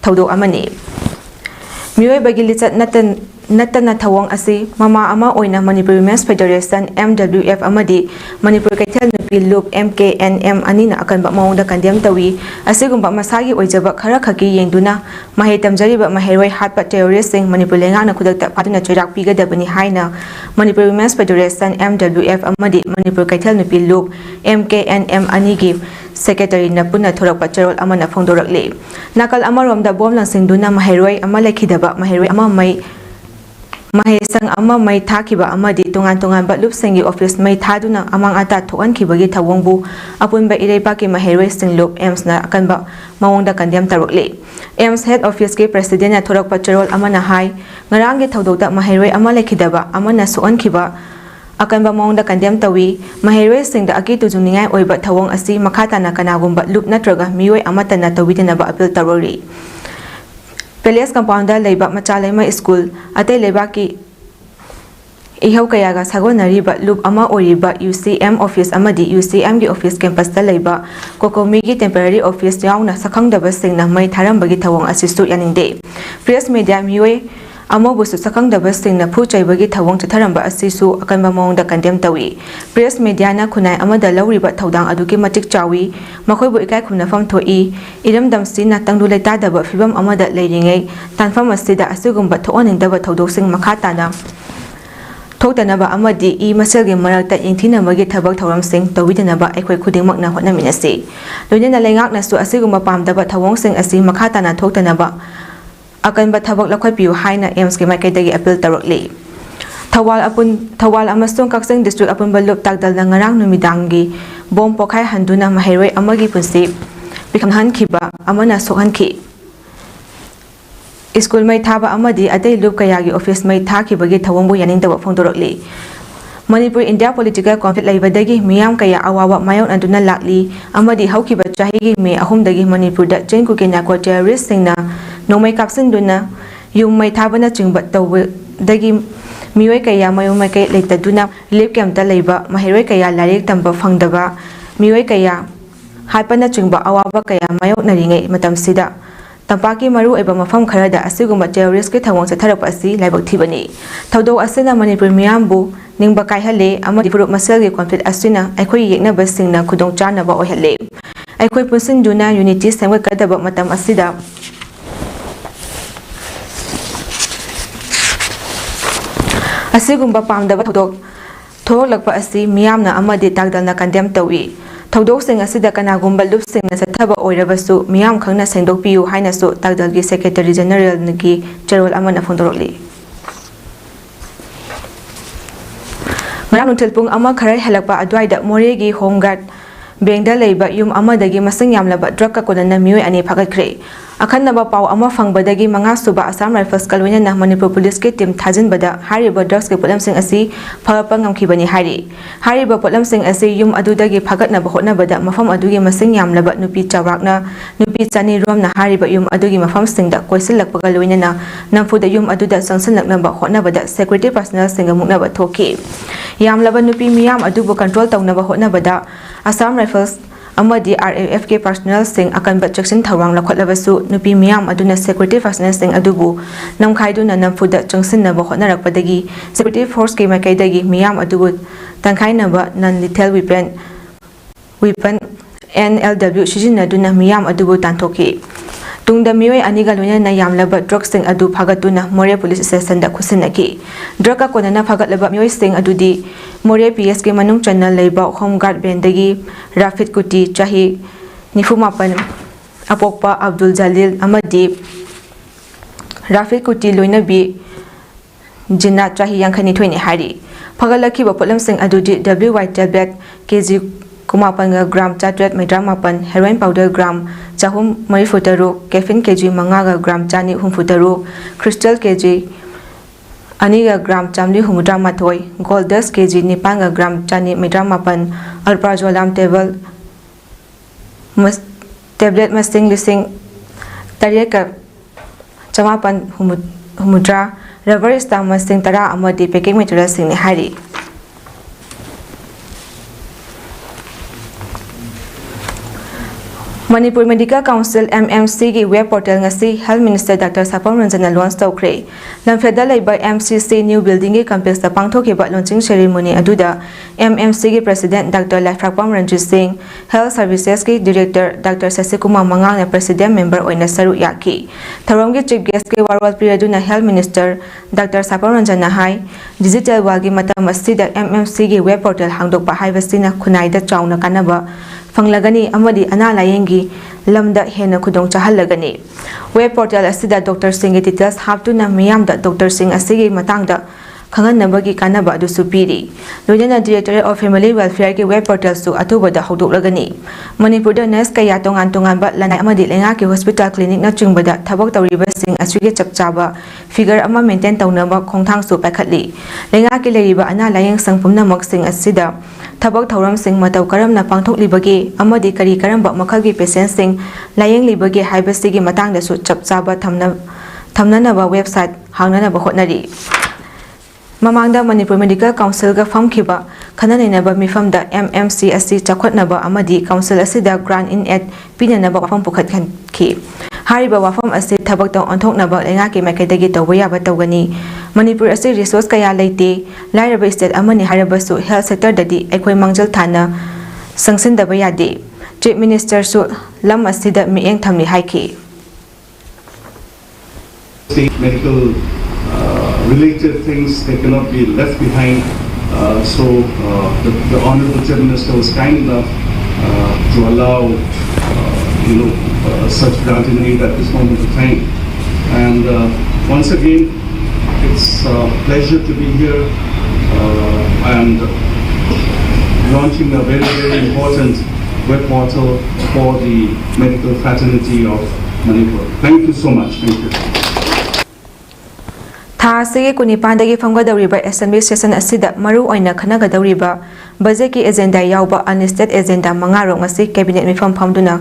thodok amani mioi bagi lichat natana thawang ase mama ama oina Manipur Women's Federation MWF amadi Manipur Kaithal nupi loop MKNM anina akanba maungda kandem tawi asigumba masagi oijaba khara khaki yengduna mahe tamjariba maheroi hatpa terrorist sing Manipur lengana khudakta phatuna choirak pigadabani haina Manipur Women's Federation MWF amadi Manipur Kaithal nupi loop MKNM anigi Secretary na puna thorak charol amana phongdorakle nakal amaromda bom langsingduna maheroi ama lekhidaba maheroi ama mai Mahesang ama may thakiba amadi tungan ba lup sengi office may thaduna amang ata thokan khibagi thawongbu apun ba ireipa ki maheroi sing lup ems na akanba mawongda kandem tarokle ems head office ke president na thorak pacharol amana hai ngarang ge thodokta maheroi ama lekhidaba amana suan khiba akanba mawongda kandem tawi maheroi sing da aki tujungningai oiba thawong asi makhata na kanagumba lup natraga mioi amata na tawidina ba appeal tarori Palace compound laiba Machalai ma school ate laiba ki ihau kayaga sagonari ba loop ama oriba UCM office amadi UCM gi office campus ta laiba kokomi gi temporary office yauna sakhangdaba singna mai tharambagi thawong asistu yaningde press media miwe amo busu sakhangdaba singna phu chaibagi thawong chatharamba asisu akanba mawngda condemn tawi press media na khunai amada lawriba thodang aduki matik chawi makhoi bu ikai khumna fam thoi iramdam sina tangdu leita daba fibam amada leiringai tanfam asida asugumba thoning daba thodok sing makhata na thoktanaba amadi I maselgi marakta ingthina magi thabak thoram sing tawidinaba aikhoi khudingmak na hotnaminase loinena leingak na su asigumba pamdaba thawong sing asi makhata na thoktanaba akanba thabak lakhoi piu haina ems ke maikaidagi appeal tarokle Thawal amasung Kaksing district apun balup takdal na ngarang numidangi bom pokhai handuna maheroi amagi punsi bikhamhan khiba amana sokhan khi school mai thaba amadi adai loop kayagi office mai thakibagi thawongbu yaning dawa phongdorokle Manipur India political conflict laibadagi miyam kaya awawa mayon anduna lakli amadi haukiba chahigi me ahumdagi Manipur da jenku kenya ko terrorist singna nomai kapsinduna yung mai thabana chingba tawdagi miwai kaya mayumai kai leitaduna lip camta leiba maheroi kaya larik tamba phangdaba miwai kaya hatpana chingba awawa kaya mayok naringai matam sida Tampaki maru eba mafam kharada asigumba terrorist ke thawong chatharap asi laibak thibani tawdo asina Manipur miyambu ningba kaihale amadi furup maselgi conflict asina aikhoi yeknaba singna khudong chanaba oihale aikhoi punsinduna unity semga kadaba matam asida asigumba pamdaba thoklakpa asi miyamna amadi takdalna condemn tawi Thodok sing asida kanagumba lup sing na sathaba oirabasu miyam khangna sengdokpiu haina su takdalgi secretary general ngi charol amana phondorokli Ngarang nutelpung ama kharai halakpa adwaida moregi home guard bengda leiba yum amadagi masing yamlaba drug ka konana mioi ani phagatkre akhanaba paw ama fangbadagi manga suba Assam Rifles kalwina na Manipur police ke team thajin bada hariba drugs ke polam sing asi phagapa ngamkhibani hariba polam sing asi yum adudagi phagatna bahotna bada mafam adugi masing yamlaba nupi chawrakna nupi chani romna hariba yum adugi mafam sing da koisilakpa galwina na namfuda yum aduda sangsanlakna ba hotna bada security personnel sing amukna ba thoki yamlaba nupi miyam adubu control tawna ba hotna bada Assam Rifles amadi RAF ke personnel sing akan bat chaksin thawang lakhotlabsu nupi miyam aduna security personnel sing adubu namkhaiduna namfuda changsin na hotnarakpadagi security force ke makaidagi miyam adubu tangkhainaba non lethal weapon NLW sijinaduna miyam adubu tantoki tungda mioi aniga loina yamlaba drugs sing adu phagatuna More police station da khusinaki drug ka konana phagatlaba mioi sing adudi More PS ke manung channel leiba home guard bendagi Rafid Kuti chahi nifumapan apokpa Abdul Jalil amadi Rafid Kuti loina bi jinna chahi yankhani thoini hari phagalaki ba polam sing adudi WY tablet kg Kumapan gram chatret mapan heroin powder gram chahum mai futaro caffeine kg manga gram chani hum futaro crystal kg aniga gram chamli humudra mathoi gold dust kg nipanga gram chani mapan alprazolam tablet masing lising tariaka chamapan humudra rubber stam masing tara amadi packing material sing ni hari Manipur Medical Council MMC की web portal ngasi Health Minister Dr. Sapam Ranjana launch tawkre lampheda leiba MCC new building ki complex ta pangthokiba launching ceremony aduda MMC ki President Dr. Laifrakpam Ranjit Singh Health Services ki Director Dr. Sasikumar Mangang na President member oina saru yaki tharom ki chief guest ki warwal priaduna Health Minister Dr. Sapam Ranjana hai digital wagi matam asida MMC ki web portal hangdokpa haibasina khunai da chauna kanaba fanglagani amadi ana layengi lamda hena khudong chahalagani web portal asida Dr. Singh details haptuna miyam da Dr. Singh asigi matangda khanganabagi kanaba adu supiri loina Director of Family Welfare ki web portal su atubada haudoklagani Manipur da nurse kaya tongan ba lanai amadi lenga ki hospital clinic na chungbada thabak tawriba sing asigi chapchaba figure ama maintain tawnaba khongthang su pakhatli lenga ki leriba ana layeng sangpumna mak sing asida thabak thauram sing matau karamna pangthoklibagi amadi kari karamba makhalgi patient sing layeng libagi haibasigi matangda su chapchaba thamnanaba website hangnanaba hotnari Mamangda Manipur Medical Council ga famkhiba khananainaba mifamda MMC asi chakhotnaba amadi council asida grant in aid pinanaba wafam pukhat khanki hariba wafam asi thabak taw onthoknaba lenga ke makaidagi tawya ba tawgani Manipur asi resource kaya leite lairaba state amani harabasu health sector dadi ekhoi mangjal thana sangsindaba yade Chief Minister su lam asida mieng thamni haiki medical related things, they cannot be left behind. The Honorable Chief Minister was kind enough to allow, such grant in aid at this moment of time. And once again, it's a pleasure to be here and launching a very, very important web portal for the medical fraternity of Manipur. Thank you so much. Thank you. Tha asigi kunipandagi famgadawriba assembly session asida maru oina khanagadawriba budget ki agenda yawba unlisted agenda mangaro ngasi cabinet mifam phamduna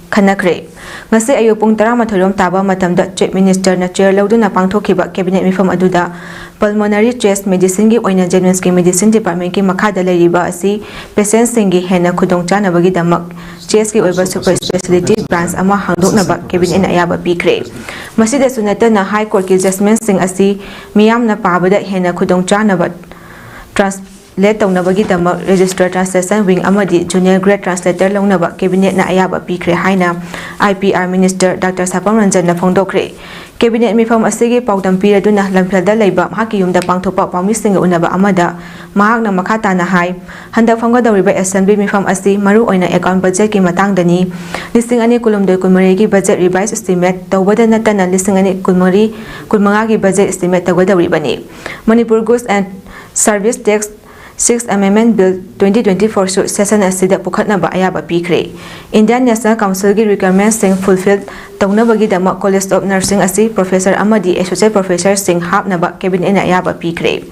khanakre ngasi ayu pung 13 rom taba matamda chief minister na chair lawduna pangthokhiba cabinet mifam aduda pulmonary chest medicine gi oina general ki medicine department ki makhada leiriba asi patient singi hena khudong chana bagi damak chest ki oiba super specialty branch ama hangdoknaba cabinet na ayaba pikre masida sunata na high court ki judgment sing asi miyam na pabada hena khudong chana ba translate tawnabagi damak register translation wing amadi junior grade translator lawnaba cabinet na ayaba pikre haina IPR minister Dr. Sapam Ranjan na phongdokre cabinet mifam asigi PAODAM piraduna lamphada leiba mahaki yumda pangthopa pawmising unaba amada mahakna makhata na hai handak phanggadawriba assembly mifam asi maru oina account budget ki matangdani listing ani kulumdoi kulmari gi budget revise estimate tawbada natana listing ani kulmanga gi budget estimate tawgadawribani Manipur goods and service tax 6th Amendment Bill 2024 session asida pukhatnaba ayaba pikre Indian National Council gi requirements sing fulfilled tawnabagi dama College of Nursing asi Professor Amadi Associate Professor Singh hapnaba cabinet na ayaba pikre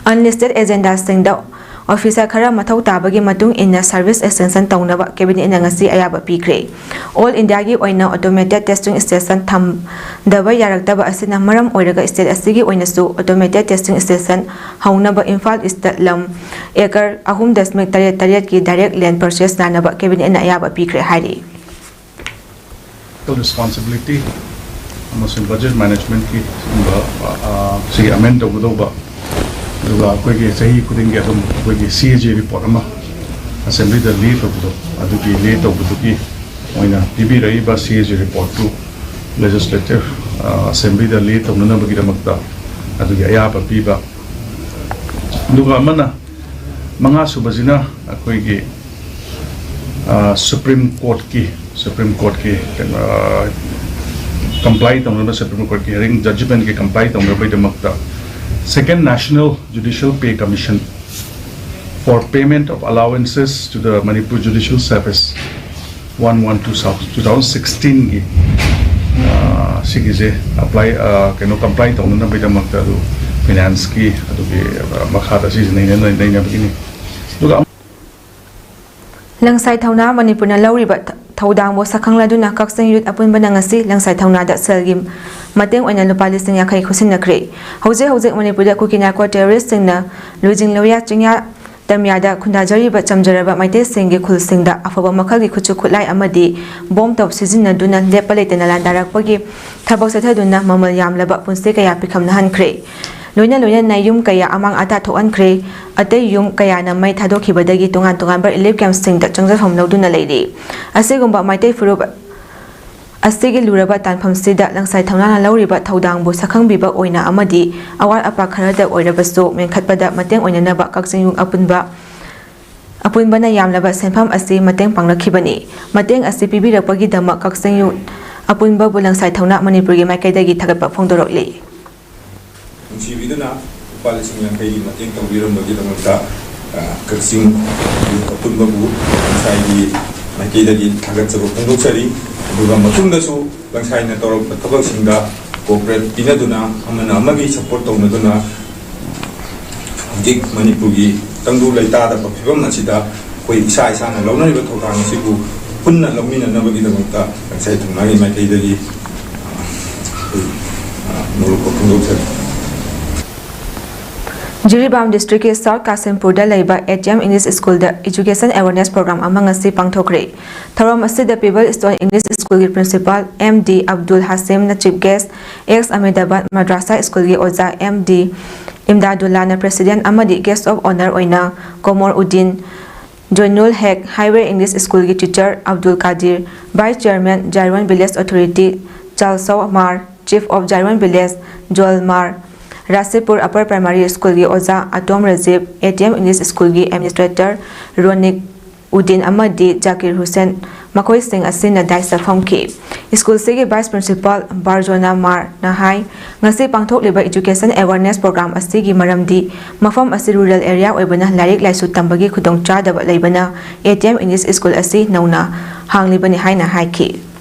unlisted agenda sing da officer khara mathau tabagi matung inna service extension taunaba cabinet na ngasi ayaba pikre all india gi oina automated testing station tham daba yaraktaba asina maram oiraga state asigi oina su automated testing station haunaba infal state lam ekar 3.8 ki direct land purchase nanaba cabinet na ayaba pikre hari responsibility amasung budget management ki si amend tawdoba duga akoigi sahi kudingi adum akoigi CAG report ama assembly da lead tawdo adugi lead tawdugi oina dibi rai ba CAG report to legislative assembly da lead tawna bagi damakta adugi ayaba piba duga amana manga subazina akoigi Supreme Court ki comply tawna Supreme Court ki hearing judgment ki comply tawna bai damakta Second National Judicial Pay Commission for payment of allowances to the Manipur Judicial Service 1/1/2016 gi sige apply comply tawna bai damakta finance ki adugi makhada si nei begini duga langsai thauna manipur na lauriba thaudang bo sakhangladuna kakseng youth apunba ngasi langsai thauna da selgim mateng oina lupa listing yakai khusin nakre hauze manipur da kukina ko terrorist singna lujing loya chingya tamyada khundajari ba chamjaraba maite singge khulsingda afaba makhalgi khuchu khulai amadi bomb top sizina duna lepalete na landarakpagi thabak sathaduna mamal yamlaba punse kaya pikhamna hankre loina na yum kaya amang ata thoankre ate yum kaya na mai thadokibadagi tungan bar elep camp sing da changja homloduna leidi asegumba maite furuba asigi luraba tanpham sida langsai thauna lauriba thaudang bu sakhang biba oina amadi awar apa kharada oirabasu menkhatpada mateng oina naba kakjing apunba na yamlaba senpham asi mateng panglakhibani mateng asi pibirakpagi dama kakjing apunba bu langsai thauna manipurgi maikaidagi thagatpa phongdorokli Sibidana Palestin yang kaya mating tawiran bagi teman-teman kersing apun babu saya di makai dari tagat sebab untuk cari juga matung dasu bangsa ini torok betul sehingga corporate tina duna amana amagi support tahu duna dik Manipuri tangdu laita ada pemfilm nasi dah koi isa na launa ni betul kan nasi bu pun na laumina na bagi teman-teman bangsa itu lagi makai dari nurut untuk cari Jiribam District ke South Kasimpur da laiba ATM English School da Education Awareness Program amang asi pangthokre. Tharom asi da People Stone English School ki Principal MD Abdul Hasim na Chief Guest ex Ahmedabad Madrasa School ki Oza MD Imdadullah na President amadi Guest of Honor oina Komor Uddin Joinul Hek Highway English School ki Teacher Abdul Qadir Vice Chairman Jaiwan Village Authority Chalsaw Mar Chief of Jaiwan Village Joel Mar Rasipur Upper Primary School ki Oza Atom Razib ATM English School ki Administrator Ronik Uddin Amadi Zakir Hussain Makoi Singh Asina Daisa Famki School Sigi Vice Principal Barjona Mar Nahai Ngasi Pangthok Liba Education Awareness Program Asigi Maramdi Mafam Asi Rural Area Oibana Larik Laisu Tambagi Khudong Chadaba Leibana ATM English School Asi Nauna Hanglibani Haina Haiki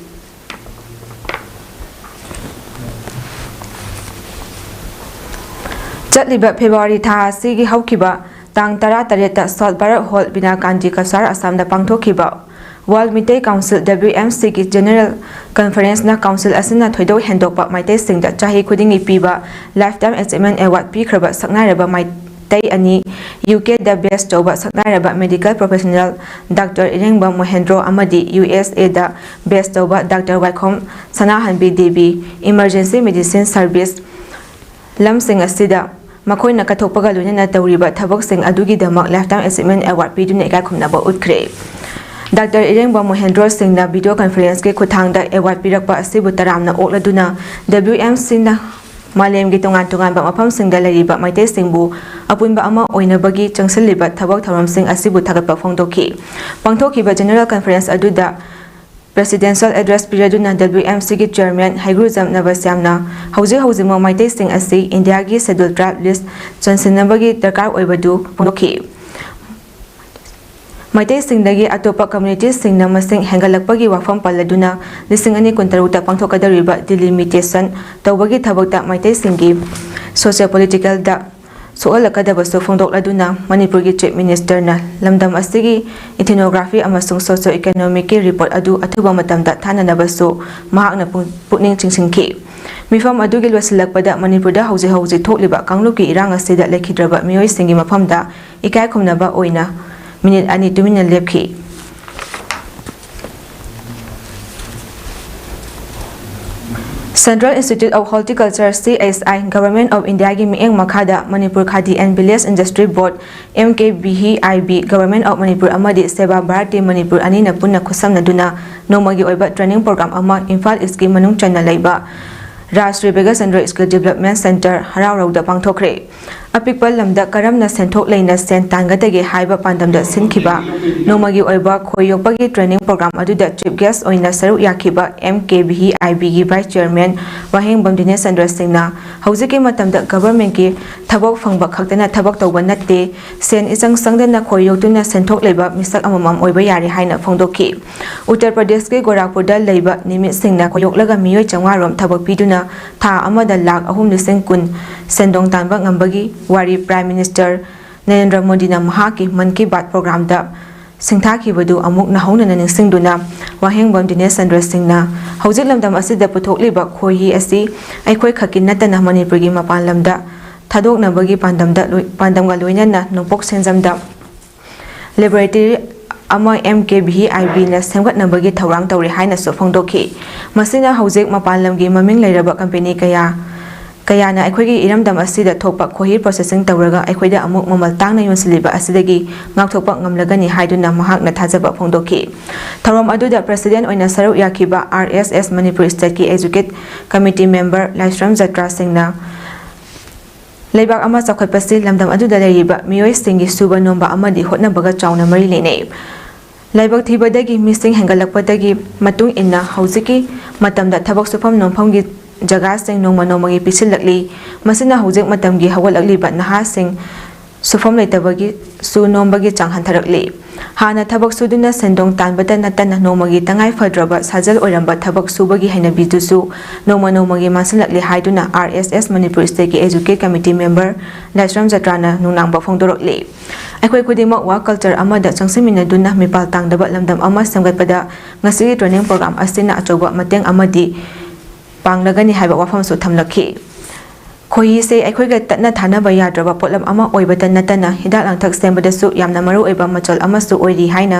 Chatliba February tha asigi haukiba tang 13 ta South Bharat Hall Bina Kanji Kasar Assam da pangthokiba World Meitei Council WMC ki General Conference na Council asina thoidok hendokpa Meitei singda chahi khudingi piba Lifetime Achievement Award pikraba saknairaba Meitei ani UK da best toba saknairaba Medical Professional Dr. Irengba Mohendro amadi USA da best toba Dr. Waikhom Sanahanbi Devi Emergency Medicine Service Lamsing asida Makoina kathokpaga loinana tawriba thabaksing adugi damak Lifetime Achievement Award piduna ikai khumnaba utkre Dr. Irengba Mohendro Singh na video conference ke khuthangda award pirakpa asibu taramna okladuna WMC na malemgi tongan ba mafam singda lariba maite singbu apunba ama oinabagi changsilliba thabak tharam sing asibu thagatpa phongdokhi pangthokhiba general conference aduda Presidential Address Piraduna WMC ki Chairman Haigurujam Navasyamna hauji mo maite sing asi India ki Scheduled Tribe List chansinabagi darkar oibadu phongdokhi Maitei singdagi atopa community singna masing hengalakpagi wafam paladuna lising ani kuntaruta pangthokadariba delimitation tawbagi thabakta maitei singi socio political da soalakadabasु phongdokladuna Manipurgi Chief Minister na lamdam asigi ethnography amasung socio-economic report adu athuba matamda thananabasu mahakna putning chingsingki mifam adugi lwasilakpada Manipurda hauji thokliba kangluki irang asida lekhidraba mioi singi mafamda ikai khumnaba oina minute ani tumina lepki Central Institute of Horticulture CSI Government of India gi mieng makhada Manipur Khadi and Village Industry Board MKBHIB Government of Manipur amadi Seva Bharati Manipur ani na punna khusamnaduna nomagi oiba training program ama Imphal East gi manung channa leiba Rashtriya Vegas and Skill Development Center Haraurauda pangthokre apikpa lamda karamna senthok leina sen tangadagi haiba pandamda sinkhiba nomagi oiba khoyokpagi training program aduda chief guest oina saru yakhiba MKBHIB gi vice chairman Waheng Bamdine Sandra Singna haujiki matamda government ki thabok phangba khaktana thabok tawba natte sen isang sangdana khoyoktuna senthok leiba misak amamam oiba yari haina phongdokhi Uttar Pradesh ke Gorakhpurda leiba nimit singna khoyoklaga miyoi changwarom thabok piduna tha amada lakh 3,000 sendong tanba ngambagi Wari Prime Minister Narendra Modi na mahaki Man Ki Baat program da singthakibadu amuk nahona na ningsingduna Waheng Bamdine Sandra Singna haujik lamdam asida puthokliba khoyi asi aikhoi khakin natana Manipur gi mapan lamda thadoknabagi pandamga loinana nopok senjamda laboratory ama MKBHIB na semgatnabagi thawrang tawri haina so phongdokhi masina haujik mapan lamgi maming leiraba company kayana akhoi iramdam asida thokpa khohi processing tawraga akhoi da amuk mamal tangna yonsliba asidagi ngakthokpa ngamlagani haiduna mahakna thajaba phongdokhi tharom aduda president oina saru yakhiba RSS Manipur State ki Educate Committee member Laisram Jatra Singna leibak ama chakhotpasi lamdam aduda leiba miyoi singi suba nomba amadi hotnabaga chawna mari leinei laibak thibadagi mising hengalakpadagi matung inna haujiki matamda thabak sufam nompham gi jaga sing nongma nomagi pisilakli masina hojek matamgi hawalakli ba naha sing sufam leitabagi su nombagi changhantarakli hana thabak suduna sendong tanbata natana nomagi tangai fadraba sajal oramba thabak subagi haina bidusu nomagi masalakli haiduna RSS Manipur State ki Educate Committee member Laisram Jatrana nunangba phongdorokli akhoi khudimok wa culture amada changsimina duna mipal tangdaba lamdam ama samgatpada ngasi training program asina achoba mateng amadi panglagani haiba wafam su thamlakhi khoyi se akhoi tatna thana ba yadraba potlam ama oibata natana hidak langthak sembada su yamna maru oiba machal ama su oiri haina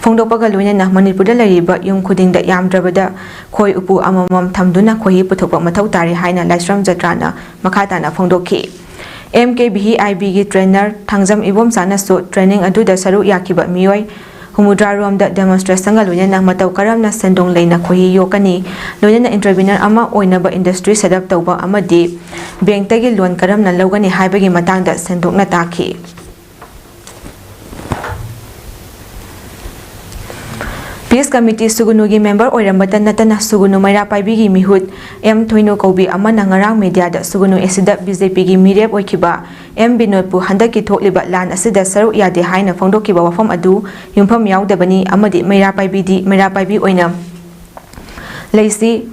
phongdokpaga loinana Manipurda lariba yum khudingda yamdrabada khoi upu amamam thamduna khoyi puthokpa mathau tari haina Laisram Jatrana makhatana phongdokhi MKBHIB gi trainer thangjam ibom sana su training aduda saru yakhiba miyoi Humudra Romda demonstration ga loina matau karamna sendong leina khohi yokani loina entrepreneur ama oinaba industry setup tawba amadi bank tagi loan karamna logani haibagi matangda sendokna takhi Peace Committee Sugunugi member oirambata natana Sugunu Maira Paibigi mihut M Thoino Kobi amana ngarang media da Sugunu esida BJP gi mirep oikiba M Binodpu handaki thokliba lan asida saru yade haina phongdokiba wafam adu yumpham yaudabani amadi Maira Paibi oina leisi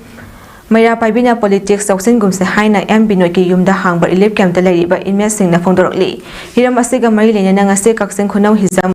Maira Paibina politics sausin gumse haina M Binod ki yumda hangbar elep camp da lariba inmates singna phongdorokli hiram asiga mari lena ngase kaksing khunau hizam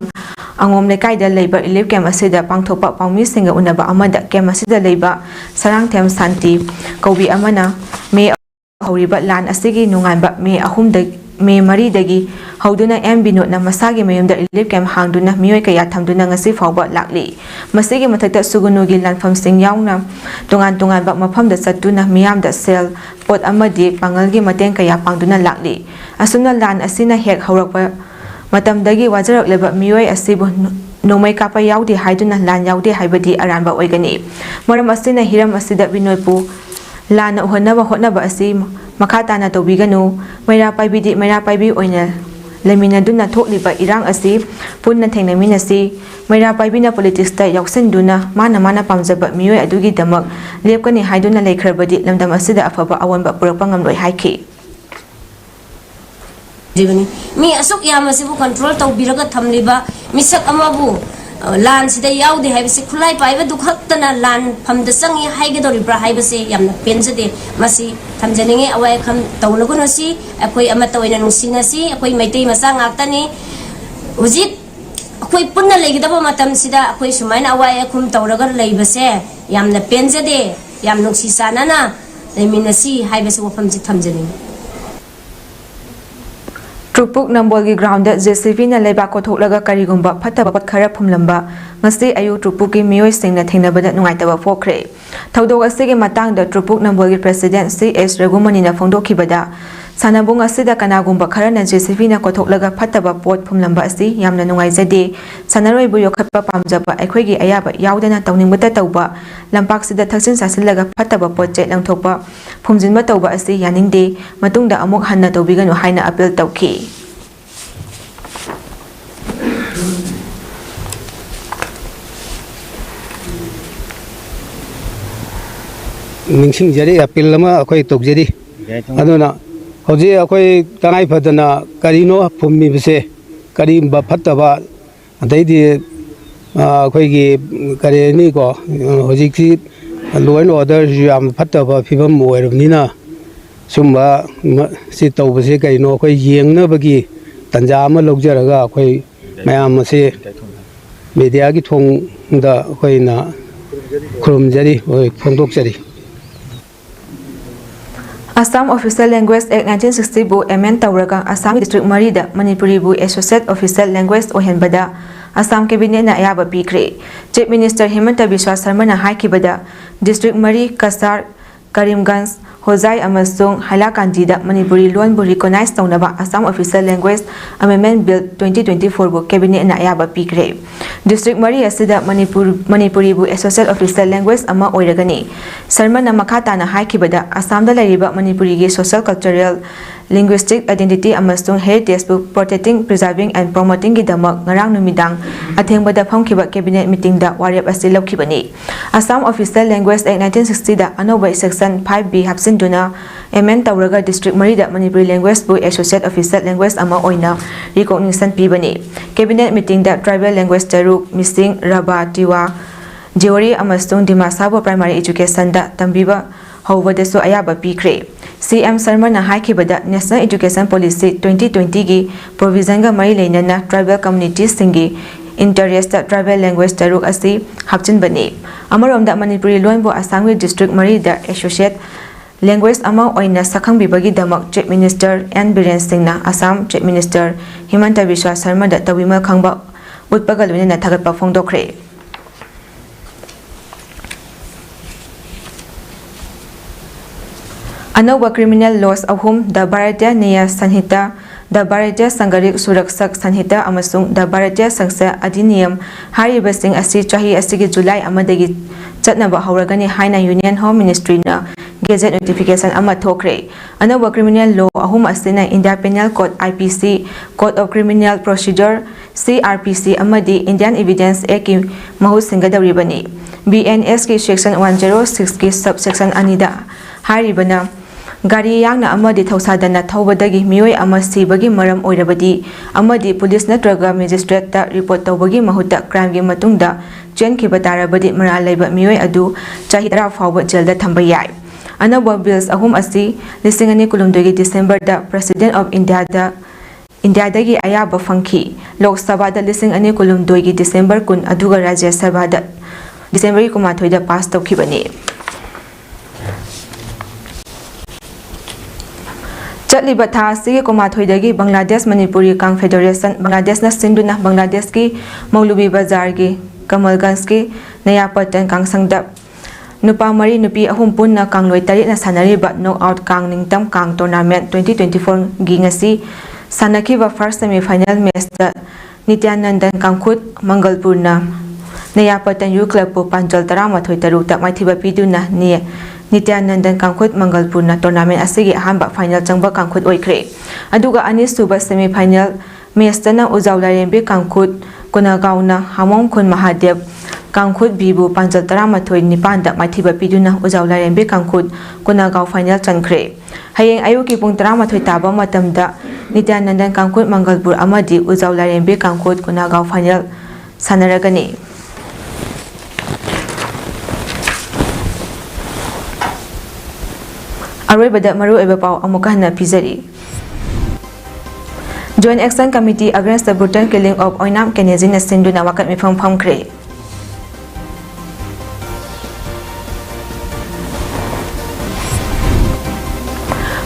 angom lekai da leiba elep camp asida pangthopa pangmi singa unaba amada camp asida leiba sarang them santi kobi amana me horiba lan asigi nunganba me mari dagi hauduna M Binod na masagi mayumda elep camp hangduna miyoi kaya thamduna ngasi fawba lakli masigi mathakta Sugunugi lanfam sing yauna tungan ba mafamda satuna miyamda sel pot amadi pangalgi mateng kaya pangduna lakli asuna lan asina hek haurakpa matamdagi wajarak miyoi asibu nomai kapa yaudi haiduna lan yaudi haibadi aranba oigani maram asina hiram asida Binodpu lana uhannaba hotnaba asi makhatana tobiganu Maira Paibi oina leminaduna thokliba irang asi punna thengnaminasi Maira Paibina politics ta yausinduna mana pamjaba miyoi adugi damak lepkani haiduna leikhrabadi lamdam asida afaba awanba purakpa ngamloi haiki mi asok yamasibu control tawbiraga thamliba misak amabu lan sida yaudi haibse khulai paiba dukhaktana lan phamda changi haigedori bra haibse yamna penjade masi thamjaninge awai kham tawlagun si akoi ama tawina nungsina si akoi maitei masa ngaktani hujik akoi punna legidaba matam sida akoi sumaina awai khum tawraga leibase yamna penjade yam nungsi sanana leminasi haibse wafamji thamjaninge Trupuk Nambolgi ground JCB na leibak ko tholaga karigumba phataba pot khara phumlamba ngasi ayu Trupuk ki miyoi singna thengnabada nungaitaba phokre thodok asige matangda Trupuk Nambolgi president CS Ragumani na phongdokhibada sanabung asida kanagumba khara na JCB na ko tholaga phataba pot phumlamba asi yamna nungaijade sanaroi bu yokhatpa pamjaba aikhoigi ayaba yaudana tawningbata tawba lampak sida thaksin sasilaga phataba pot che langthokpa phumjinba tawba asi yaningde matungda amuk hanna tawbiganu haina appeal tawki ningsing jari appeal lama akoi tokjari aduna hoji akoi tangai phadana karino phummi bise kari ba phattaba adaidi akoi gi kareni ko hoji ki law and order yam phattaba phibam oirabnina sumba si tawbase karino akoi yengna bagi tanja ama logjaraga akoi mayam se media gi thong da akoi na khrum jari oi phongdok jari Assam Official Language Act 1960 bu amend tawraga Assam District Marida Manipuri bu Associate Official Language ohenbada Assam Cabinet na ayaba pikre Chief Minister Himanta Biswa Sarma na haikibada District Mari Kasar Karimganj Hozai amasung Hailakandida Manipuri loan bu recognize tawnaba Assam Official Language Amendment Bill 2024 bu Cabinet na ayaba pikre District Mari asida Manipuri bu Associate Official Language ama oiragani Sarma na makata na haikibada Assam da lariba Manipuri gi social cultural linguistic identity amasung heritage bu protecting preserving and promoting gi damak ngarang numidang athengbada phangkiba cabinet meeting da warep asi laukibani Assam Official Language Act 1960 da anoba section 5B hapsinduna amend tawraga district marida Manipuri language bu associate official language ama oina recognition pibani cabinet meeting da tribal language taruk missing raba tiwa Jewari amasung Dimasabo primary education da tambiba hawadasu ayaba pikre CM Sarma na haikibada National Education Policy 2020 gi provision ga mari leinana tribal communities singi interest tribal language taruk asi hapchin bani amaromda Manipuri loan bo Assam district mari da associate language ama oina sakhang bibagi damak Chief Minister N Biren Singh na Assam Chief Minister Himanta Biswa Sarma da tawimal khangba utpagalune na thagatpa phongdokre Anova criminal laws ahum the Bharatiya Nyaya Sanhita the Bharatiya Sangarik Suraksak Sanhita amasung the Bharatiya Sangsya Adhiniyam haribasing asi chahi asigi July amadagi chatnaba hauragani haina Union Home Ministry na gazette notification ama thokre Anova criminal law ahum asina India Penal Code IPC Code of Criminal Procedure CRPC amadi Indian Evidence Act ki mahut singadawribani BNS ki section 106 ki subsection anida haribana Gari yangna amadi thausadana thaubadagi miyoi ama sibagi maram oirabadi amadi police natraga magistrate ta report tawbagi mahuta crime gi matungda chenkhiba tarabadi mara laiba miyoi adu chahi 10 fawba jail da thamba yai anaba bills ahum asi lisingani kulumdogi December da President of India dagi ayaba fangki Lok Sabha da lisingani kulumdogi December kun aduga Rajya Sabha da December kumathoi da pass tawkhibani Chatliba tha sigi kumathoidagi Bangladesh Manipuri Kang Federation Bangladesh na sinduna Bangladesh ki Maulubi Bazar gi Kamalganj ki Nayapatan Kang Sangdap Nupa mari nupi ahum punna Kang loi tarik na sanariba knockout Kang Ningtam Kang tournament 2024 gi ngasi sanakiba first semi final match da Nityanandan Kangkhut Mangalpurna Nayapatan Youth Club pu Panjal 13 taruk ta maithiba piduna ni Nityanandan Kangkhut Mangalpurna tournament asigi ahamba final changba Kangkhut oikre aduga anisuba semi final match tana Ujawla Rembi Kangkhut Konagauna Hamong Khun Mahadev Kangkhut Bibu Panjal 13 nipanda maithiba piduna Ujawla Rembi Kangkhut Konagaw final changkre hayeng ayuki pung 13 taba matamda Nityanandan Kangkhut Mangalpur amadi Ujawla Rembi Kangkhut Konagaw final ꯁꯥꯟꯅꯔꯒꯅꯤ꯫ ꯑꯔꯣꯏꯕꯗ ꯃꯔꯨꯑꯣꯏꯕ ꯄꯥꯎ ꯑꯃꯨꯛꯀ ꯍꯟꯅ ꯄꯤꯖꯔꯤ꯫ Joint action committee against the brutal killing of Oinam ꯀꯦꯅꯦꯖꯤꯅ ꯁꯤꯟꯗꯨꯅ ꯋꯥꯀꯠ ꯃꯤꯐꯝ ꯐꯝꯈ꯭ꯔꯦ꯫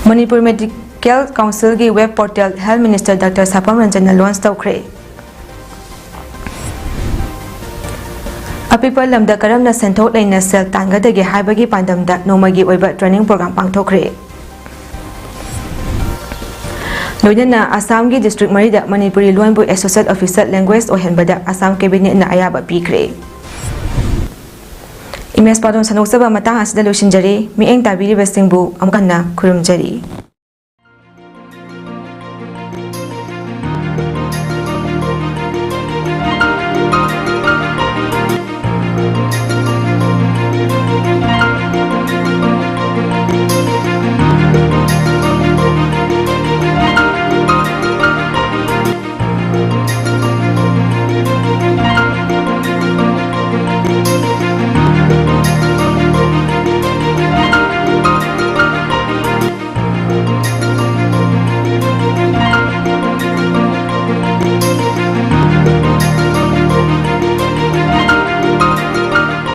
ꯃꯅꯤꯄꯨꯔ ꯃꯦꯗꯤꯀꯦꯜ ꯀꯥꯎꯟꯁꯤꯜꯒꯤ web portal health minister doctor Sapam ꯔꯟꯖꯟꯅ ꯂꯣꯟꯆ ꯇꯧꯈ꯭ꯔꯦ꯫ ꯑꯄꯤꯛꯄ ꯂꯝꯗ ꯀꯔꯝꯅ ꯁꯦꯟꯊꯣꯛ ꯂꯩꯅ ꯁꯦꯜ ꯇꯥꯟꯒꯗꯒꯦ ꯍꯥꯏꯕꯒꯤ ꯄꯥꯟꯗꯝꯗ ꯅꯣꯡꯃꯒꯤ ꯑꯣꯏꯕ ꯇ꯭ꯔꯦꯅꯤꯡ ꯄ꯭ꯔꯣꯒ꯭ꯔꯥꯝ ꯄꯥꯡꯊꯣꯛꯈ꯭ꯔꯦ꯫ ꯂꯣꯏꯅꯅ ꯑꯁꯥꯝꯒꯤ ꯗꯤꯁꯇ꯭ꯔꯤꯛ 3ꯗ ꯃꯅꯤꯄꯨꯔꯤ ꯂꯣꯟꯕꯨ ꯑꯦꯁꯣꯁꯤꯌꯦꯠ ꯑꯣꯐꯤꯁꯤꯌꯦꯜ ꯂꯦꯡꯒ꯭ꯋꯦꯖ ꯑꯣꯏꯍꯟꯕꯗ ꯑꯁꯥꯝ ꯀꯦꯕꯤꯅꯦꯠꯅ ꯑꯌꯥꯕ ꯄꯤꯈ꯭ꯔꯦ꯫ ꯏꯃꯦꯖ ꯄꯥꯎꯗꯝ ꯁꯟꯗꯣꯛꯆꯕ ꯃꯇꯥꯡ ꯑꯁꯤꯗ ꯂꯣꯏꯁꯤꯟꯖꯔꯦ꯫ ꯃꯤꯠꯌꯦꯡ ꯇꯥꯕꯤꯔꯤꯕꯁꯤꯡꯕꯨ ꯑꯃꯨꯛ ꯍꯟꯅ ꯈꯨꯔꯨꯝꯖꯔꯤ꯫